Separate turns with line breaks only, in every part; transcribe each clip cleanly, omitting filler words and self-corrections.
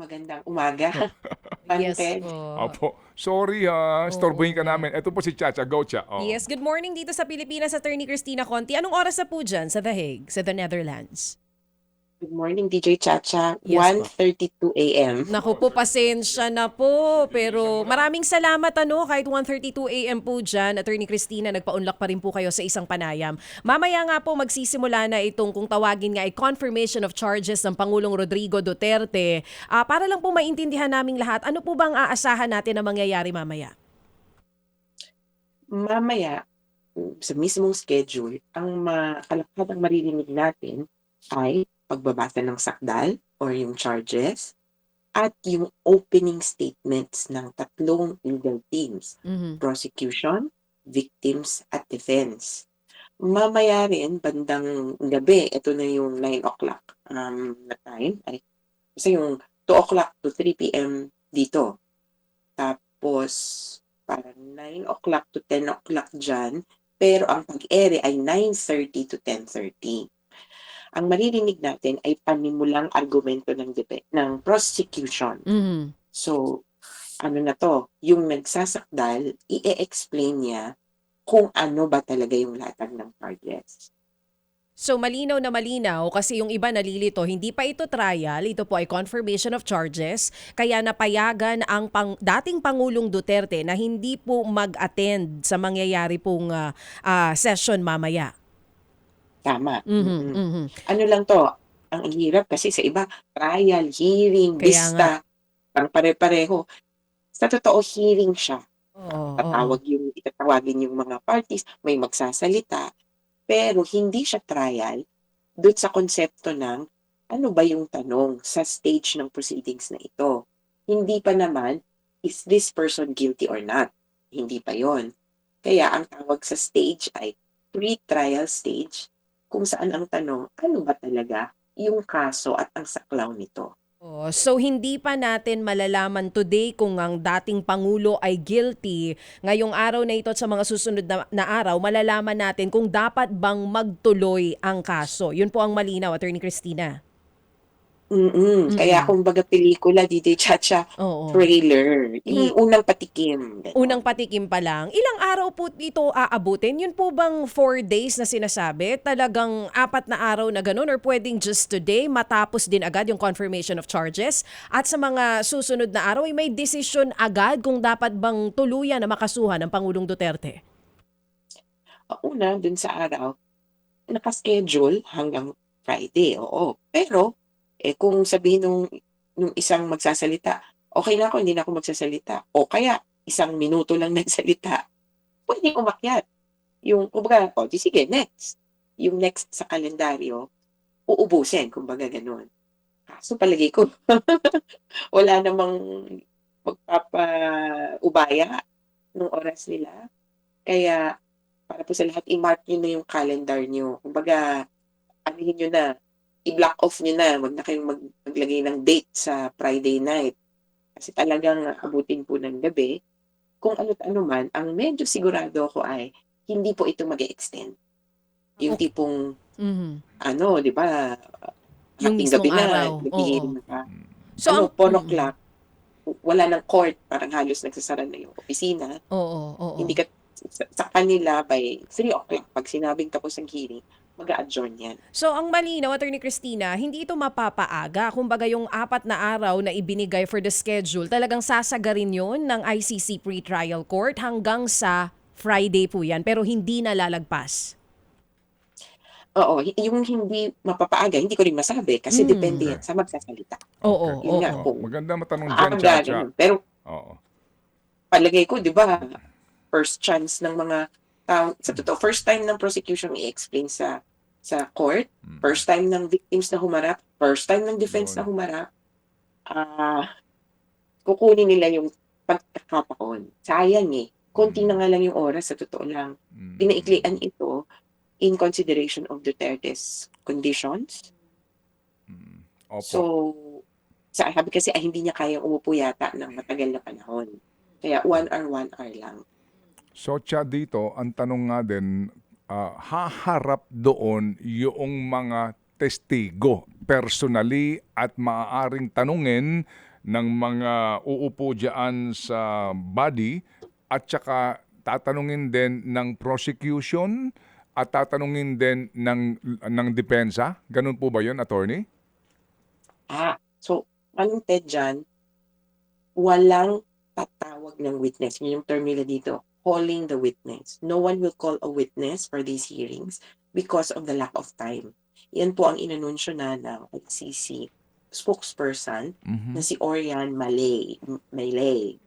Magandang umaga,
Yes
Wanted.
po.
Opo. Sorry ha,
Oo
istorbohin ka
nga.
namin. Ito po si Chacha. Go, Cha. Oo.
Yes, good morning dito sa Pilipinas, Attorney Christina Conti. Anong oras na po dyan sa The Hague, sa the Netherlands?
Good morning, DJ Chacha.
Yes po.
1:32 AM.
Naku po, pasensya na po. Pero maraming salamat kahit 1:32 AM po dyan, Attorney Christina, nagpaunlak pa rin po kayo sa isang panayam. Mamaya nga po magsisimula na itong kung tawagin nga ay confirmation of charges ng Pangulong Rodrigo Duterte. Para lang po maintindihan naming lahat, ano po bang aasahan natin na mangyayari mamaya?
Mamaya, sa mismong schedule, ang kalakaran maririnig natin ay pagbabasa ng sakdal or yung charges at yung opening statements ng tatlong legal teams,
Mhm.
prosecution, victims, at defense. Mamaya rin, bandang gabi, ito na yung 9 o'clock na time, ay kasi yung 2 o'clock to 3 PM dito. Tapos parang 9 o'clock to 10 o'clock dyan, pero ang pag-ere ay 9:30 to 10:30. Ang maririnig natin ay panimulang argumento ng prosecution.
Mhm.
So, ano na 'to, yung nagsasakdal, i-e-explain niya kung ano ba talaga yung latag ng charges.
So malinaw na malinaw kasi yung iba nalilito, hindi pa ito trial, ito po ay confirmation of charges, kaya napayagan ang dating Pangulong Duterte na hindi po mag-attend sa mangyayari pong session mamaya.
Tama,
Mhm, mhm.
Ano lang 'to, ang hirap kasi sa iba trial, hearing,
Kaya nga.
vista, parang pare-pareho. Sa totoo hearing siya,
Oo, oo.
itatawagin yung mga parties, may magsasalita, pero hindi siya trial dun sa konsepto ng ano ba yung tanong sa stage ng proceedings na ito. Hindi pa naman, is this person guilty or not? Hindi pa yon. Kaya ang tawag sa stage ay pre-trial stage, kung saan ang tanong, ano ba talaga yung kaso at ang saklaw nito?
Oh, so hindi pa natin malalaman today kung ang dating Pangulo ay guilty. Ngayong araw na ito at sa mga susunod na araw, malalaman natin kung dapat bang magtuloy ang kaso. Yun po ang malinaw, Attorney Christina.
Kaya
Mm.
kumbaga pelikula, DJ Chacha,
Oo.
trailer, yung
I
unang patikim,
Unang
gano'n.
patikim pa lang. Ilang araw po ito aabutin? Yun po bang 4 days na sinasabi? Talagang 4 na araw na ganun? Or pwedeng just today matapos din agad yung confirmation of charges? At sa mga susunod na araw, ay may decision agad kung dapat bang tuluyan na makasuhan ng Pangulong Duterte?
Una, dun sa araw, naka-schedule hanggang Friday, oo. Pero, kung sabihin nung isang magsasalita, "Okey na ako, hindi na ako magsasalita." O kaya isang minuto lang nagsalita, puwedeng umakyat. Yung kumbaga, "O di sige next." Yung next sa kalendaryo, uubusin kumbaga gano'n. Kaso palagay ko wala namang magpapaubaya nung oras nila. Kaya para po sa lahat i-mark niyo na yung calendar niyo. Kumbaga anuhin niyo na, i-block off niyo na, wag na kayong maglagay ng date sa Friday night. Kasi talagang abutin po ng gabi. Kung ano't ano man, ang medyo sigurado ako ay hindi po ito mag-e-extend. Yung
Okay.
tipong
Mhm.
ano, 'di ba,
Yung
hating gabi
mismong
na
araw. Oo.
naghi-hearing pa.
So
Ano,
ang...
4 o'clock, wala ng court, parang halos nagsasara na yung opisina.
Oo, oo.
Hindi ka sa kanila by 3 o'clock 'pag sinabing tapos ang hearing, mag-a-adjourn 'yan.
So ang malinaw, Attorney Christina, hindi ito mapapaaga. Kumbaga yung 4 na araw na ibinigay for the schedule, talagang sasagarin yon ng ICC Pre-Trial Court hanggang sa Friday po yan, pero hindi na lalagpas.
Oo, yung hindi mapapaaga hindi ko rin masabi kasi depende
Mm.
Okay.
yan sa magsasalita.
Oo,
Okay.
Yun nga
oo.
kung
Maganda matanong dyan,
maaga
Chacha.
gano'n. Pero
Oo.
palagay ko 'di ba, first chance ng mga tao sa totoo first time ng prosecution i-explain sa court, first time ng victims na humarap, first time ng defense na
Yun.
humarap, ah, kukunin nila yung pagkakataon. Sayang, konti na nga lang yung oras sa totoo lang. Pinaiklian ito in consideration of Duterte's conditions. So,
Opo.
sabi kasi ay hindi niya kayang umupo yata ng matagal na panahon. Kaya 1 hour, 1 hour lang.
So, Cha, dito, ang tanong nga din, haharap doon yung mga testigo personally at maaaring tanungin ng mga uupo diyan sa body at saka tatanungin din ng prosecution at tatanungin din ng depensa. Ganun po ba 'yun, attorney?
So anong Ted diyan, walang tatawag ng witness. Yun yung term nila dito, calling the witness. No one will call a witness for these hearings because of the lack of time. Yan po ang inanunsyo na ng ICC spokesperson
Mhm.
na si Oriane Malay.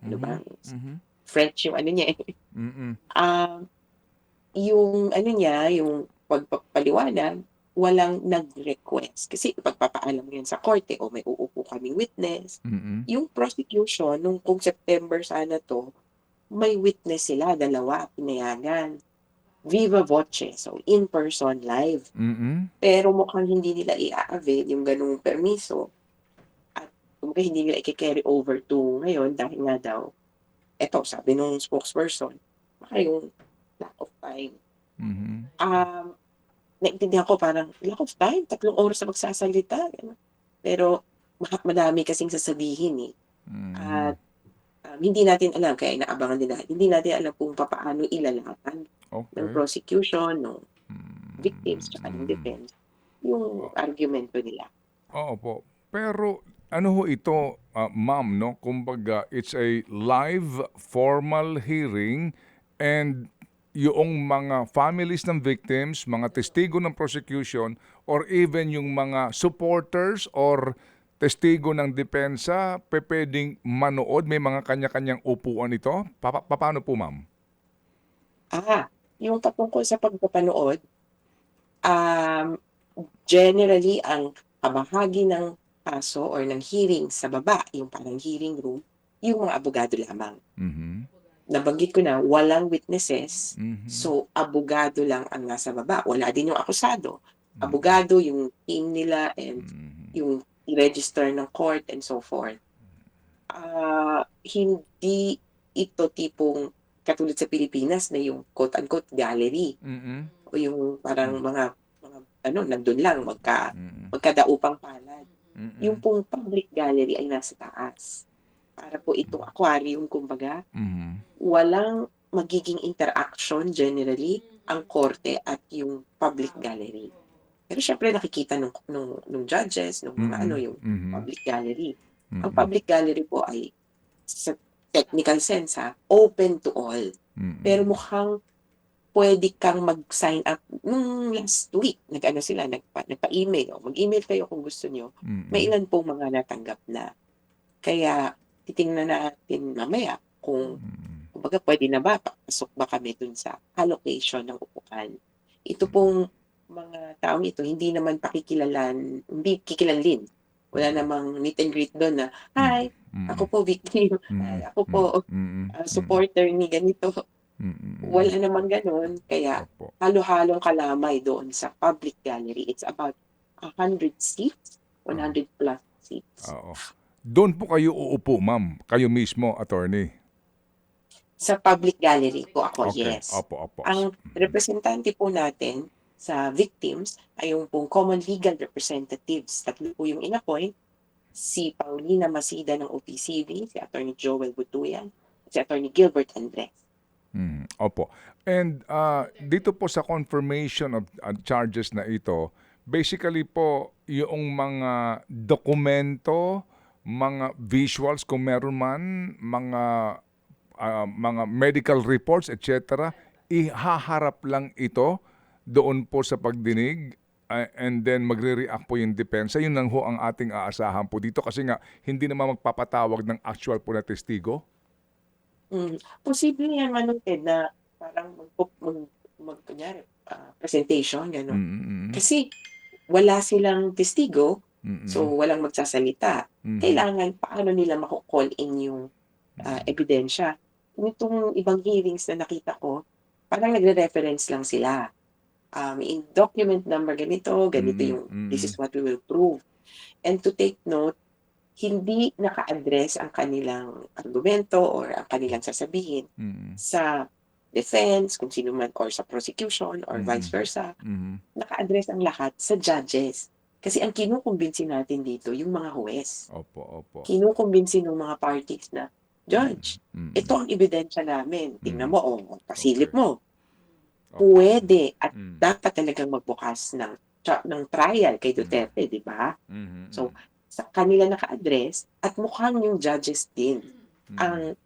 Ano ba?
Mhm.
French yung ano niya eh.
Mm.
Um, yung ano niya, yung pagpapaliwanag, walang nag-request. Kasi ipagpapaalam yan sa korte o may uupo kaming witness.
Mm.
Yung prosecution, nung kung September sana to, may witness sila, dalawa, pinayagan. Viva voce, so in person, live.
Mm.
Pero mukhang hindi nila i-avail yung ganung permiso at kumbaga hindi nila i-carry over to ngayon dahil nga daw, eto, sabi nung spokesperson, baka yung lack of time.
Mhm.
Naintindihan ko parang, lack of time, 3 oras na magsasalita. Gano'n. Pero madami kasing sasabihin eh.
Mhm.
At hindi natin alam, kaya inaabangan din natin, hindi natin alam kung papaano ilalahad ng
Okay.
prosecution, ng victims, tsaka ng
Mm.
defense, yung argumento nila.
Oo po. Pero ano ho ito, ma'am, no? Kumbaga, it's a live formal hearing and yung mga families ng victims, mga testigo ng prosecution, or even yung mga supporters or testigo ng depensa, pwedeng manood, may mga kanya-kanyang upuan ito? Paano po, ma'am?
Yung patungkol sa pagpapanood, um, generally ang kabahagi ng kaso or ng hearing sa baba, yung parang hearing room, yung mga abogado lamang.
Mhm.
Nabanggit ko na walang witnesses,
Mhm.
so abogado lang ang nasa baba. Wala din yung akusado.
Mhm.
Abogado, yung team nila and
Mhm.
yung i-register ng court and so forth. Hindi ito tipong katulad sa Pilipinas na yung quote-unquote gallery
Mhm.
o yung parang
Mm.
mga ano, nandun lang
Mm.
magkadaupang palad. Yung
Mm.
pong public gallery ay nasa taas. Para po itong aquarium kumbaga,
Mhm.
walang magiging interaction generally ang korte at yung public gallery. Pero siyempre nakikita nung judges, nung mga ano,
Mm.
yung
Mhm.
public gallery. Ang
Mm.
public gallery po ay sa technical sense open to all. Pero
Mm.
mukhang puwede kang mag-sign up nung last week nag-ano sila nagpa-email, mag-email kayo kung gusto niyo. May
Mm.
ilan pong mga natanggap na. Kaya titingnan natin mamaya kung
Mm.
kumbaga puwede na ba, papasok ba kami dun sa allocation ng upuan. Ito pong mga taong ito hindi kikilanlin. Wala namang meet and greet dun na,
Mm.
"Hi, ako
Mm.
po victim.
Mm.
Hi, ako po,
Mm. Mm.
supporter ni ganito."
Mm.
Wala namang gano'n, kaya
Opo.
halo-halong kalamay doon sa public gallery. It's about 100 seats,
Oo.
100 plus seats.
Oo. Doon po kayo uupo, ma'am, kayo mismo, attorney?
Sa public gallery po ako,
Okay.
yes.
Opo, opo.
Ang representante po natin sa victims ay yung pong common legal representatives. 3 po yung in-appoint, si Paulina Masida ng OPCV, si Attorney Joel Butuyan, si Attorney Gilbert Andres.
Opo. And dito po sa confirmation of charges na ito, basically po yung mga dokumento, mga visuals kung meron man, mga medical reports, etc., ihaharap lang ito doon po sa pagdinig and then magre-react po yung depensa. Yun lang ho ang ating aasahan po dito kasi nga hindi naman magpapatawag ng actual po na testigo.
Posible yan ano, Ted, na parang kunyari, presentation gano'n.
Mm.
Kasi wala silang testigo, so
Mm.
walang magsasalita.
Mhm.
Kailangan paano nila mako-call in yung, ebidensya. Nitong ibang hearings na nakita ko, parang nagre-reference lang sila. In document number ganito, ganito
Mm.
yung this is
Mm.
what we will prove. And to take note, hindi naka-address ang kanilang argumento or ang kanilang sasabihin
Mm.
sa defense, kung sino man or sa prosecution or vice
Mhm.
versa.
Mhm.
Naka-address ang lahat sa judges. Kasi ang kinukumbinsi natin dito yung mga huwes.
Opo, opo.
Kinukumbinsi ng mga parties na, Judge,
Mm.
ito ang ebidensya namin. Tingnan mo, pasilip
Okay.
mo.
Opo.
Pwede at
Mm.
dapat talagang magbukas ng trial kay Duterte, di ba?
Mhm,
So, sa kanila naka-address at mukhang yung judges din ang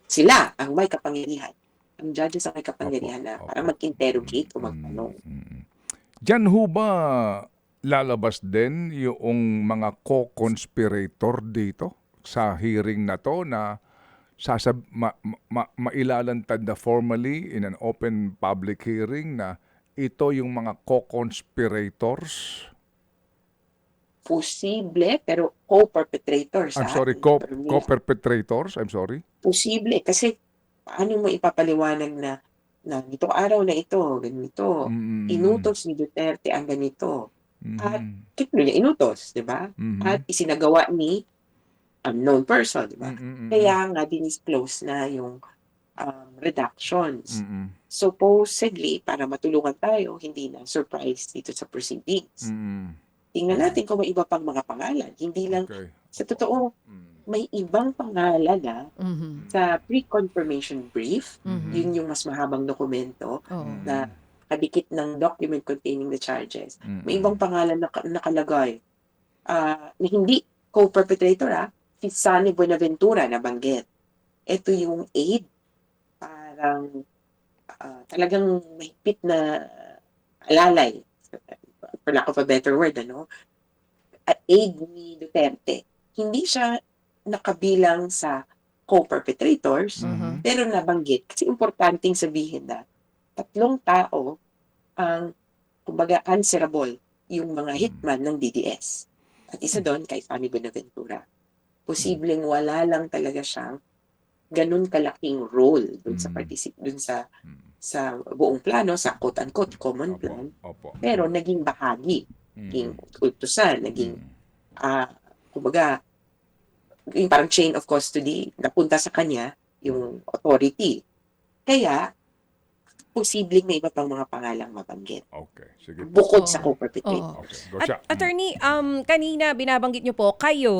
sila ang may kapangyarihan. Ang judges ang may kapangyarihan na para
opo.
mag-interrogate o magtanong.
Diyan ho ba lalabas din yung mga co-conspirator dito sa hearing na to na mailalantad na formally in an open public hearing na ito yung mga co-conspirators?
Posible, pero co-perpetrators,
I'm sorry,
Attorney.
co-perpetrators? I'm sorry?
Posible kasi paano mo ipapaliwanag na nitong araw na ito, ganito, inutos ni Duterte ang ganito. At kino niya inutos, di ba? At isinagawa ni unknown person, di ba? Kaya nga dinisclose na yung redactions. Supposedly, para matulungan tayo, hindi na surprise dito sa proceedings. Tingnan natin kung may iba pang mga pangalan. Hindi lang,
Okay.
sa totoo, may ibang pangalan na sa pre-confirmation brief, yun yung mas mahabang dokumento na kadikit ng document containing the charges. May ibang pangalan na nakalagay na hindi co-perpetrator, si Sunny Buenaventura na banggit. Ito yung aid, parang talagang mahigpit na alalay, for lack of a better word, aid ni Duterte. Hindi siya nakabilang sa co-perpetrators, pero nabanggit. Kasi importanteng sabihin na tatlong tao ang, kumbaga, answerable yung mga hitman ng DDS. At isa doon kay Fanny Buenaventura. Posibleng wala lang talaga siyang ganun kalaking role dun sa buong plano, sa quote-unquote common plan,
Opo.
pero naging bahagi, naging utusan, naging kumbaga, yung parang chain of custody, napunta sa kanya yung authority. Kaya, posibleng may iba pang mga pangalang mabanggit.
Okay. Sige po.
Bukod
Oo.
sa co-perpetrators.
Okay. Go siya.
Attorney, kanina binabanggit niyo po, kayo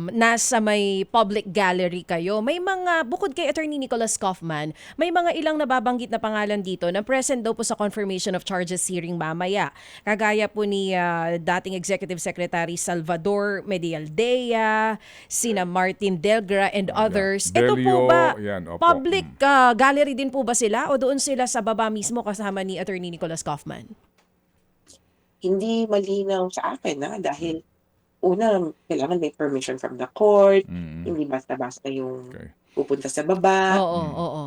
nasa may public gallery kayo. May mga, bukod kay Attorney Nicholas Kaufman, may mga ilang nababanggit na pangalan dito na present daw po sa confirmation of charges hearing mamaya. Kagaya po ni dating Executive Secretary Salvador Medialdea, sina Martin Delgra and others. Ito po
Delio,
ba,
yan, opo.
public gallery din po ba sila o doon sila sa baba mismo kasama ni Attorney Nicholas Kaufman?
Hindi malinaw sa akin dahil una, kailangan may permission from the court, hindi basta-basta yung pupunta sa baba.
Oo.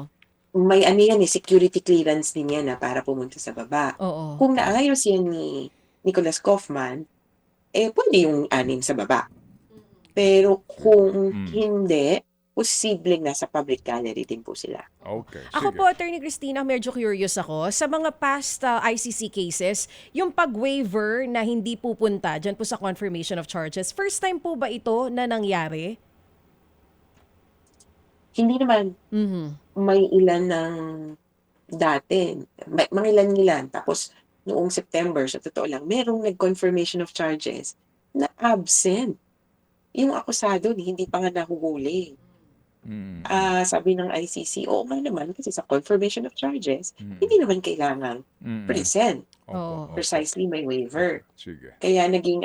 May security clearance din yan para pumunta sa baba.
Oo.
Kung naayos yan ni Nicholas Kaufman, pwede yung anim sa baba. Pero kung hindi, posibleng nasa public gallery din po sila.
Okay.
Ako
Sige.
po, Attorney Cristina, medyo curious ako. Sa mga past ICC cases, yung pag-waiver na hindi pupunta dyan po sa confirmation of charges, first time po ba ito na nangyari?
Hindi naman. May ilan ng dati. Mga ilan-ilan. Tapos, noong September, sa totoo lang, merong nag-confirmation of charges na absent. Yung akusado, hindi pa nga nahuhuli. Sabi ng ICC, oo nga naman, kasi sa confirmation of charges, hindi naman kailangan present.
Opo.
Precisely may waiver.
Sige.
Kaya naging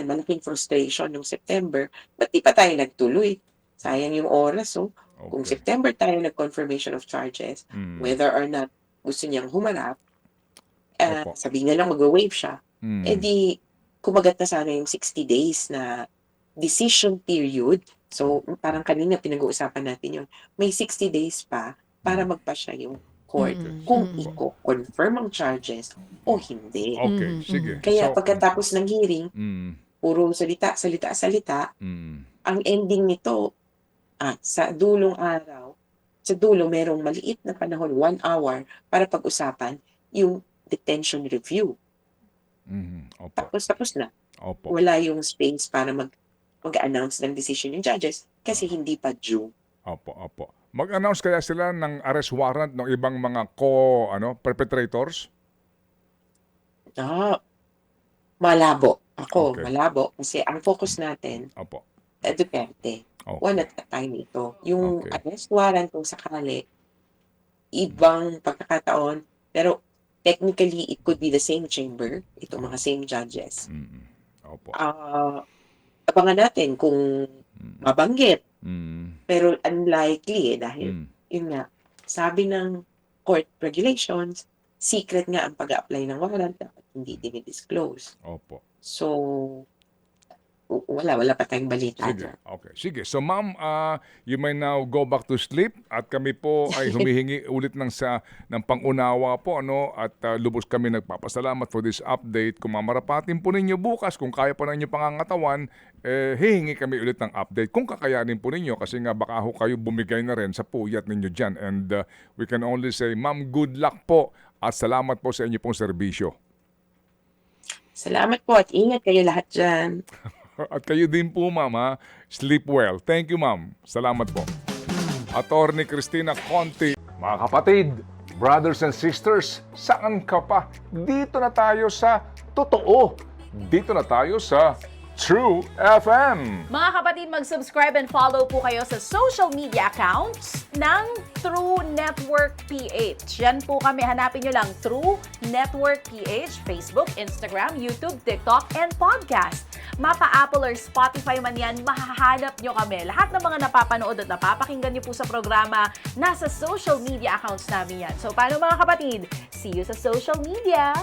malaking frustration noong September, ba't di pa tayo nagtuloy? Sayang yung oras, Kung
Okay.
September tayo nag-confirmation of charges, whether or not gusto niyang humarap,
Opo.
sabihin niya lang mag-waive siya, di kumagat na sana yung 60 days na decision period. So, parang kanina pinag-uusapan natin yun. May 60 days pa para magpasya yung court kung i-confirm ang charges o hindi.
Okay. Sige.
Kaya
So,
pagkatapos ng hearing, puro salita. Ang ending nito, sa dulong araw, sa dulo merong maliit na panahon, 1 hour, para pag-usapan yung detention review.
Opo.
Tapos na.
Opo.
Wala yung space para mag-announce ng decision ng judges kasi hindi pa due.
Opo. Mag-announce kaya sila ng arrest warrant ng ibang mga perpetrators?
Malabo. Ako,
Okay.
malabo kasi ang focus natin,
Opo.
Duterte.
Okay.
One at a time ito. Yung
Okay.
arrest warrant kung sakali, ibang pagkakataon, pero technically it could be the same chamber, itong mga same judges.
Mm. Opo.
Abangan natin kung mabanggit,
Mm.
pero unlikely dahil
Mm.
yun nga, sabi ng court regulations, secret nga ang pag-a-apply ng warrant, dapat hindi dinidisclose.
Opo.
So, wala pa tayong balita
Sige.
dyan.
Okay. Sige. So ma'am, you may now go back to sleep at kami po ay humihingi ulit ng pangunawa po at lubos kami nagpapasalamat for this update. Kung mamarapatin po ninyo bukas, kung kaya pa ninyo pangangatawan, hihingi kami ulit ng update kung kakayanin po ninyo kasi nga baka ho kayo bumigay na rin sa puyat ninyo dyan. And we can only say, ma'am, good luck po at salamat po sa inyo pong serbisyo.
Salamat po at ingat kayo lahat dyan.
At kayo din po, ma'am, ha? Sleep well. Thank you, ma'am. Salamat po. Attorney Cristina Conti. Mga kapatid, brothers and sisters, saan ka pa? Dito na tayo sa totoo. Dito na tayo sa True FM.
Mga kapatid, mag-subscribe and follow po kayo sa social media accounts ng True Network PH. Yan po kami, hanapin nyo lang True Network PH, Facebook, Instagram, YouTube, TikTok, and podcast. Mapa Apple or Spotify man yan, mahahanap nyo kami. Lahat ng mga napapanood at napapakinggan nyo po sa programa, nasa social media accounts namin yan. So paano mga kapatid? See you sa social media!